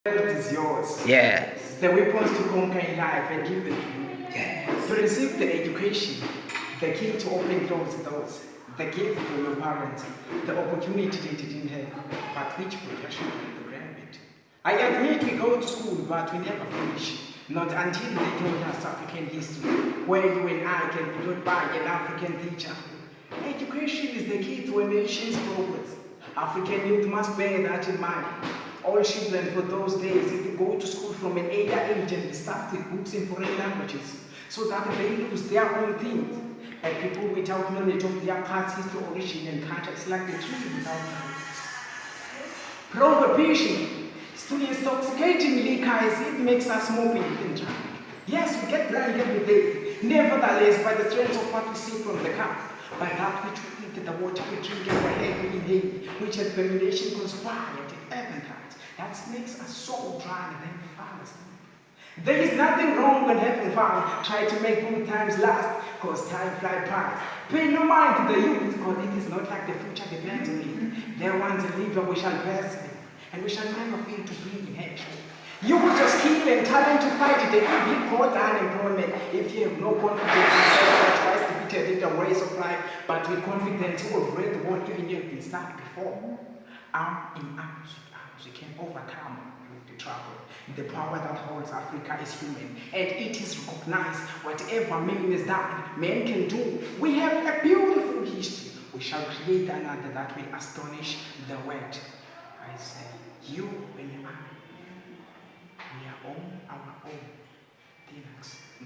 It is yours. Yes. The weapons to conquer in life and give it to you. Yes. To receive the education, the key to open closed doors, the gift from your parents, the opportunity they didn't have, but which protection to grab it. I admit we go to school, but we never finish. Not until they told us African history, where you and I can be taught by an African teacher. Education is the key to a nation's progress. African youth must bear that in mind. All children for those days used to go to school from an early age and be stuffed with books in foreign languages so that they lose their own things. And people without knowledge of their past history, origin, and culture is like the tree without roots. Prohibition. Students intoxicating liquor as it makes us more than drunk. Yes, we get drunk every day. Nevertheless, by the strength of what we see from the cup, by that which we eat, the water we drink, and the air we inhale, which had formulation conspired at Eventide, that makes us so dry and then fall asleep. There is nothing wrong when having fun. Try to make good times last, cause time fly past. Pay no mind to the youth, cause it is not like the future depends on it. There once a leader we shall pass, and we shall never fail to bring in action. You will just skill and talent to fight the evil called unemployment if you have no confidence in yourself or twice defeated in the race of life, but with confidence you will break the wall even if you've been stuck before. Arm in arms with arms, we can overcome the trouble. The power that holds Africa is human, and it is recognized whatever man is done, man can do. We have a beautiful history. We shall create another that will astonish the world. I say, you and I, we are on our own. Thanks, the